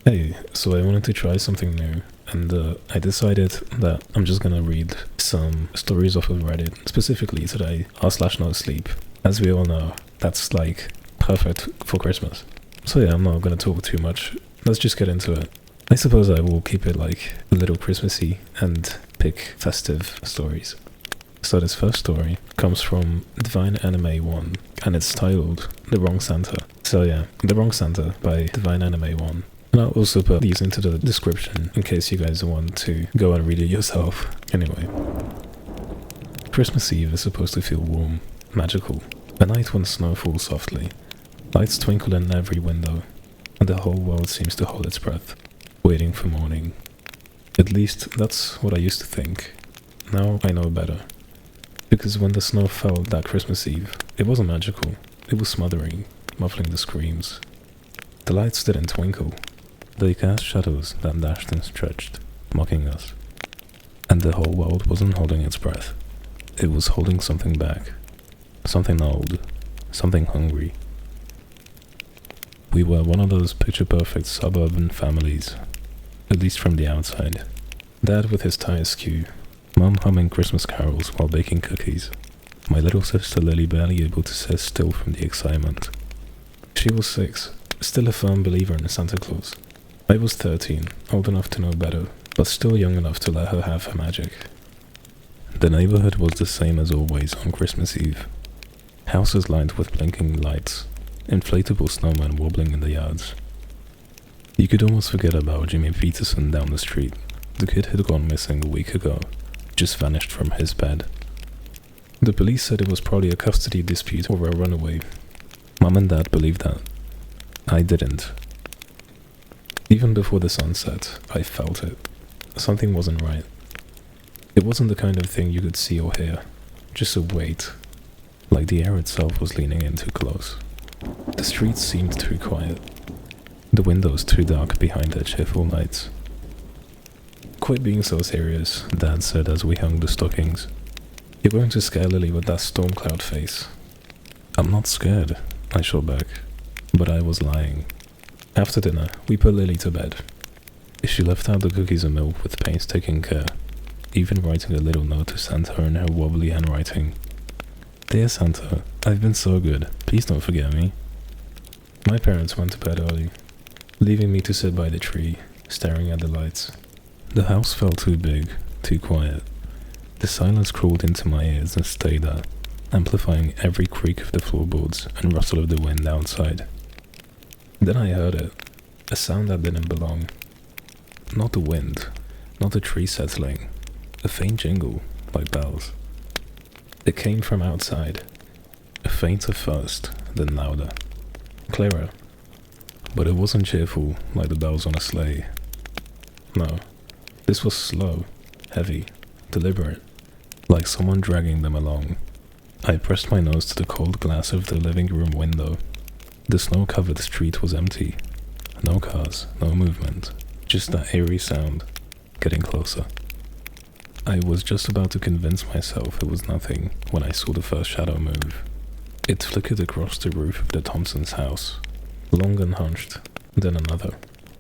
Hey, so I wanted to try something new, and I decided that I'm just gonna read some stories off of Reddit, specifically today, r/ nosleep. As we all know, that's like perfect for Christmas. So yeah, I'm not gonna talk too much. Let's just get into it. I suppose I will keep it like a little Christmassy and pick festive stories. So this first story comes from Divine Anime 1, and it's titled The Wrong Santa. So yeah, The Wrong Santa by Divine Anime 1. And I'll also put these into the description in case you guys want to go and read it yourself. Anyway, Christmas Eve is supposed to feel warm, magical, a night when snow falls softly. Lights twinkle in every window, and the whole world seems to hold its breath, waiting for morning. At least that's what I used to think. Now I know better. Because when the snow fell that Christmas Eve, it wasn't magical. It was smothering, muffling the screams. The lights didn't twinkle. They cast shadows that dashed and stretched, mocking us. And the whole world wasn't holding its breath. It was holding something back. Something old. Something hungry. We were one of those picture-perfect suburban families, at least from the outside. Dad with his tie askew, Mum humming Christmas carols while baking cookies, my little sister Lily barely able to sit still from the excitement. She was 6, still a firm believer in Santa Claus. I was 13, old enough to know better, but still young enough to let her have her magic. The neighborhood was the same as always on Christmas Eve. Houses lined with blinking lights, inflatable snowmen wobbling in the yards. You could almost forget about Jimmy Peterson down the street. The kid had gone missing a week ago, just vanished from his bed. The police said it was probably a custody dispute or a runaway. Mum and Dad believed that. I didn't. Even before the sun set, I felt it. Something wasn't right. It wasn't the kind of thing you could see or hear, just a weight, like the air itself was leaning in too close. The streets seemed too quiet, the windows too dark behind their cheerful lights. Quit being so serious, Dad said as we hung the stockings. You're going to scare Lily with that storm cloud face. I'm not scared, I shot back, but I was lying. After dinner, we put Lily to bed. She left out the cookies and milk with painstaking care, even writing a little note to Santa in her wobbly handwriting. Dear Santa, I've been so good. Please don't forget me. My parents went to bed early, leaving me to sit by the tree, staring at the lights. The house felt too big, too quiet. The silence crawled into my ears and stayed there, amplifying every creak of the floorboards and rustle of the wind outside. Then I heard it, a sound that didn't belong. Not the wind, not the tree settling, a faint jingle, like bells. It came from outside, a fainter first, then louder, clearer. But it wasn't cheerful like the bells on a sleigh. No, this was slow, heavy, deliberate, like someone dragging them along. I pressed my nose to the cold glass of the living room window. The snow-covered street was empty. No cars, no movement, just that eerie sound, getting closer. I was just about to convince myself it was nothing when I saw the first shadow move. It flickered across the roof of the Thompsons' house, long and hunched, then another.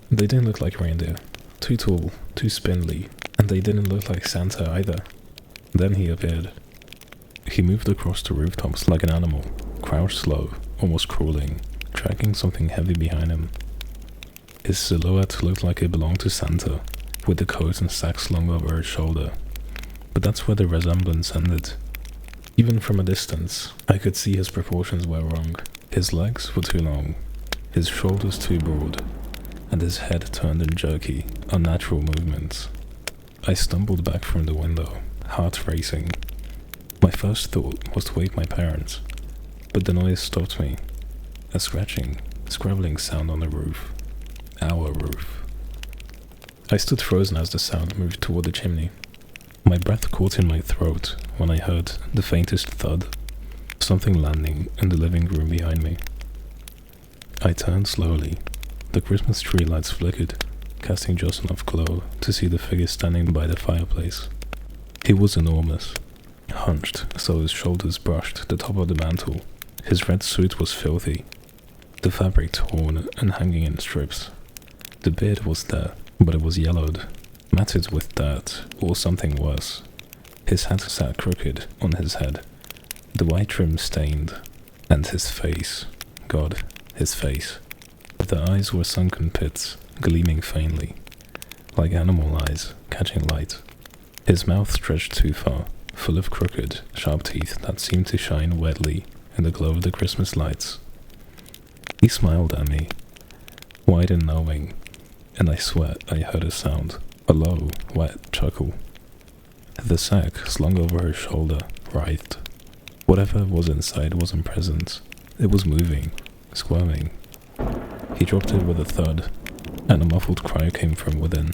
They didn't look like reindeer, too tall, too spindly, and they didn't look like Santa either. Then he appeared. He moved across the rooftops like an animal, crouched slow, almost crawling, dragging something heavy behind him. His silhouette looked like it belonged to Santa, with the coat and sack slung over his shoulder. But that's where the resemblance ended. Even from a distance, I could see his proportions were wrong. His legs were too long, his shoulders too broad, and his head turned in jerky, unnatural movements. I stumbled back from the window, heart racing. My first thought was to wake my parents, but the noise stopped me. A scratching, scrabbling sound on the roof. Our roof. I stood frozen as the sound moved toward the chimney. My breath caught in my throat when I heard the faintest thud, something landing in the living room behind me. I turned slowly. The Christmas tree lights flickered, casting just enough glow to see the figure standing by the fireplace. He was enormous, hunched so his shoulders brushed the top of the mantel. His red suit was filthy, the fabric torn and hanging in strips. The beard was there, but it was yellowed, matted with dirt, or something worse. His hat sat crooked on his head, the white trim stained, and his face, God, his face. The eyes were sunken pits, gleaming faintly, like animal eyes catching light. His mouth stretched too far, full of crooked, sharp teeth that seemed to shine wetly in the glow of the Christmas lights. He smiled at me, wide and knowing, and I swear I heard a sound, a low, wet chuckle. The sack slung over his shoulder writhed. Whatever was inside wasn't present. It was moving, squirming. He dropped it with a thud, and a muffled cry came from within.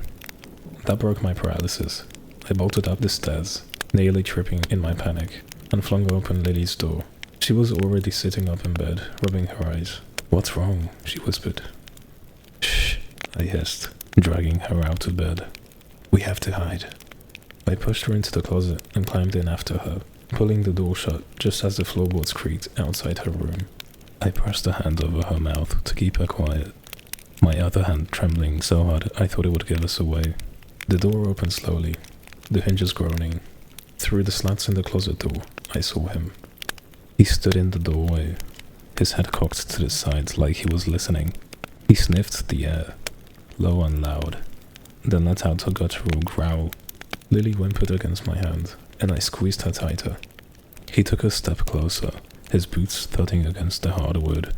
That broke my paralysis. I bolted up the stairs, nearly tripping in my panic, and flung open Lily's door. She was already sitting up in bed, rubbing her eyes. "What's wrong?" she whispered. "Shh," I hissed, dragging her out of bed. "We have to hide." I pushed her into the closet and climbed in after her, pulling the door shut just as the floorboards creaked outside her room. I pressed a hand over her mouth to keep her quiet, my other hand trembling so hard I thought it would give us away. The door opened slowly, the hinges groaning. Through the slats in the closet door, I saw him. He stood in the doorway, his head cocked to the side like he was listening. He sniffed the air, low and loud, then let out a guttural growl. Lily whimpered against my hand, and I squeezed her tighter. He took a step closer, his boots thudding against the hardwood.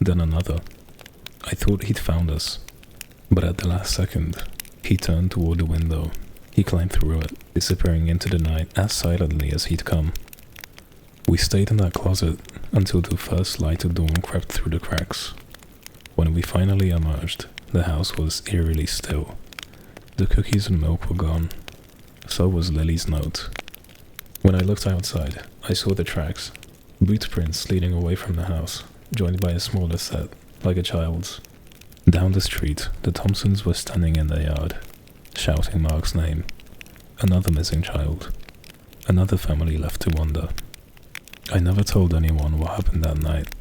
Then another. I thought he'd found us, but at the last second, he turned toward the window. He climbed through it, disappearing into the night as silently as he'd come. We stayed in that closet until the first light of dawn crept through the cracks. When we finally emerged, the house was eerily still. The cookies and milk were gone. So was Lily's note. When I looked outside, I saw the tracks, boot prints leading away from the house, joined by a smaller set, like a child's. Down the street, the Thompsons were standing in their yard, shouting Mark's name. Another missing child. Another family left to wonder. I never told anyone what happened that night.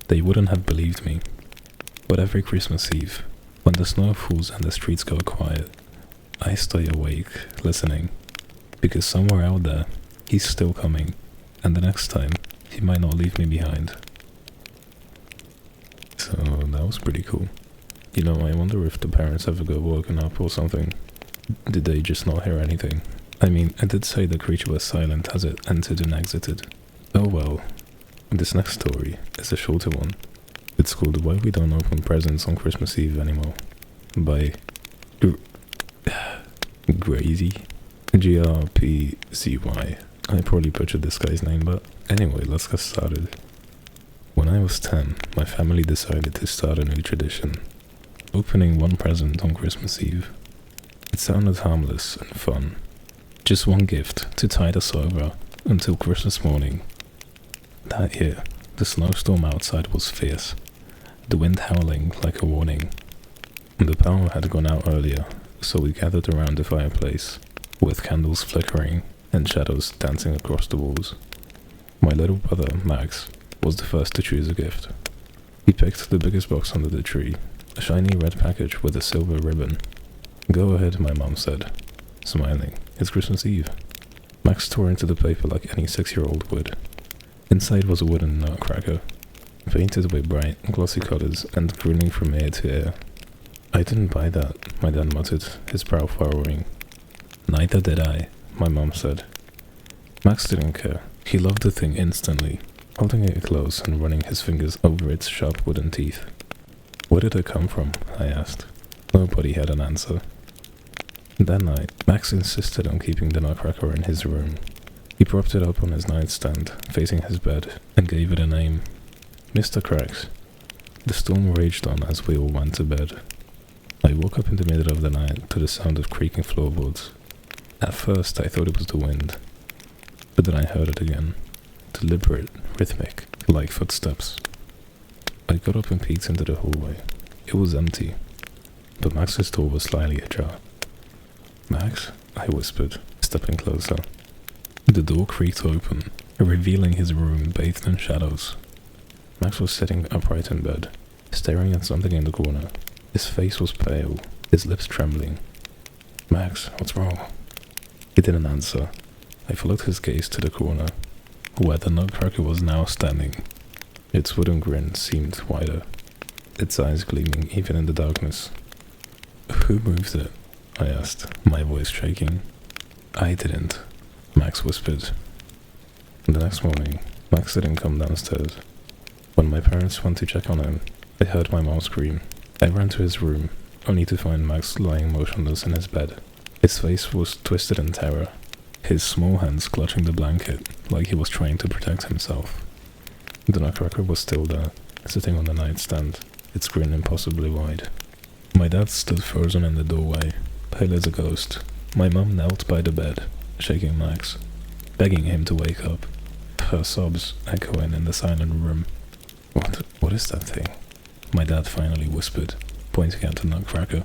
They wouldn't have believed me. But every Christmas Eve, when the snow falls and the streets go quiet, I stay awake, listening, because somewhere out there, he's still coming, and the next time, he might not leave me behind. So, that was pretty cool. You know, I wonder if the parents ever got woken up or something. Did they just not hear anything? I mean, I did say the creature was silent as it entered and exited. Oh well. This next story is a shorter one. It's called Why We Don't Open Presents on Christmas Eve Anymore, by Grazy. GRPZY. I probably butchered this guy's name, but anyway, let's get started. When I was 10, my family decided to start a new tradition, opening one present on Christmas Eve. It sounded harmless and fun. Just one gift to tide us over until Christmas morning. That year, the snowstorm outside was fierce, the wind howling like a warning. The power had gone out earlier, so we gathered around the fireplace, with candles flickering and shadows dancing across the walls. My little brother, Max, was the first to choose a gift. He picked the biggest box under the tree, a shiny red package with a silver ribbon. "Go ahead," my mom said, smiling. "It's Christmas Eve." Max tore into the paper like any 6-year-old would. Inside was a wooden nutcracker, painted with bright, glossy colors and grinning from ear to ear. "I didn't buy that," my dad muttered, his brow furrowing. "Neither did I," my mom said. Max didn't care. He loved the thing instantly, holding it close and running his fingers over its sharp wooden teeth. "Where did it come from?" I asked. Nobody had an answer. That night, Max insisted on keeping the nutcracker in his room. He propped it up on his nightstand, facing his bed, and gave it a name. Mr. Cracks. The storm raged on as we all went to bed. I woke up in the middle of the night to the sound of creaking floorboards. At first I thought it was the wind, but then I heard it again. Deliberate, rhythmic, like footsteps. I got up and peeked into the hallway. It was empty, but Max's door was slightly ajar. "Max?" I whispered, stepping closer. The door creaked open, revealing his room bathed in shadows. Max was sitting upright in bed, staring at something in the corner. His face was pale, his lips trembling. Max, what's wrong? He didn't answer. I followed his gaze to the corner, where the nutcracker was now standing. Its wooden grin seemed wider, its eyes gleaming even in the darkness. Who moved it? I asked, my voice shaking. I didn't, Max whispered. The next morning, Max didn't come downstairs. When my parents went to check on him, they heard my mom scream. I ran to his room, only to find Max lying motionless in his bed. His face was twisted in terror, his small hands clutching the blanket like he was trying to protect himself. The nutcracker was still there, sitting on the nightstand, its grin impossibly wide. My dad stood frozen in the doorway, pale as a ghost. My mum knelt by the bed, shaking Max, begging him to wake up, her sobs echoing in the silent room. What is that thing? My dad finally whispered, pointing at the nutcracker.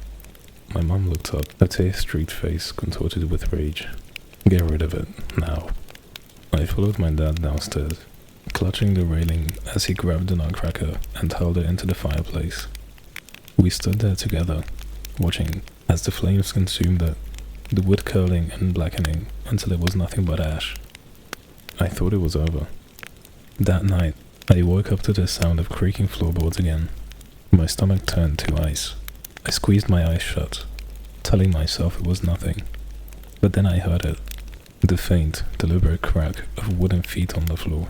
My mum looked up, her tear-streaked face contorted with rage. Get rid of it, now. I followed my dad downstairs, clutching the railing as he grabbed the nutcracker and hurled it into the fireplace. We stood there together, watching as the flames consumed it, the wood curling and blackening until it was nothing but ash. I thought it was over. That night, I woke up to the sound of creaking floorboards again. My stomach turned to ice. I squeezed my eyes shut, telling myself it was nothing. But then I heard it, the faint, deliberate crack of wooden feet on the floor.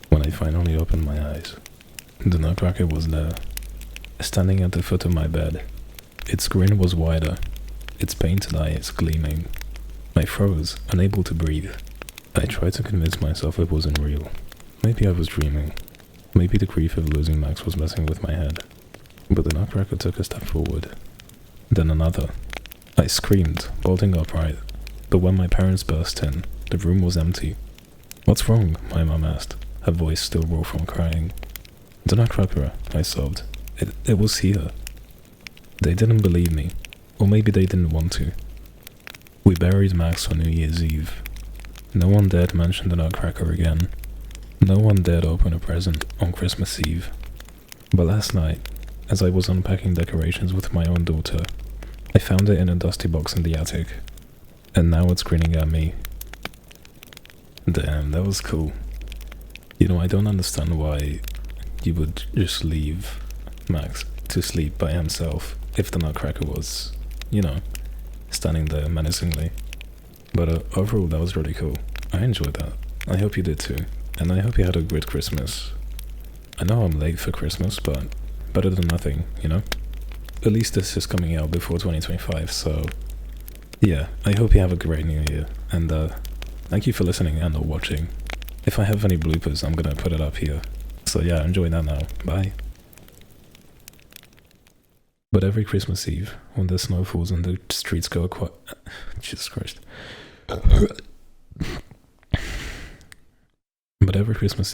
When I finally opened my eyes, the nutcracker was there, standing at the foot of my bed. Its grin was wider, its painted eyes gleaming. I froze, unable to breathe. I tried to convince myself it wasn't real. Maybe I was dreaming. Maybe the grief of losing Max was messing with my head. But the nutcracker took a step forward. Then another. I screamed, bolting upright. But when my parents burst in, the room was empty. What's wrong? My mum asked, her voice still raw from crying. The nutcracker, I sobbed. It was here. They didn't believe me. Or maybe they didn't want to. We buried Max on New Year's Eve. No one dared mention the nutcracker again. No one dared open a present on Christmas Eve. But last night, as I was unpacking decorations with my own daughter, I found it in a dusty box in the attic. And now it's grinning at me. Damn, that was cool. You know, I don't understand why you would just leave Max to sleep by himself if the nutcracker was, standing there menacingly. But overall, that was really cool. I enjoyed that. I hope you did too. And I hope you had a great Christmas. I know I'm late for Christmas, but better than nothing, At least this is coming out before 2025, so yeah, I hope you have a great new year. And thank you for listening and or watching. If I have any bloopers, I'm gonna put it up here. So yeah, enjoy that now. Bye. But every Christmas Eve, when the snow falls and the streets go quiet... Jesus Christ. But every Christmas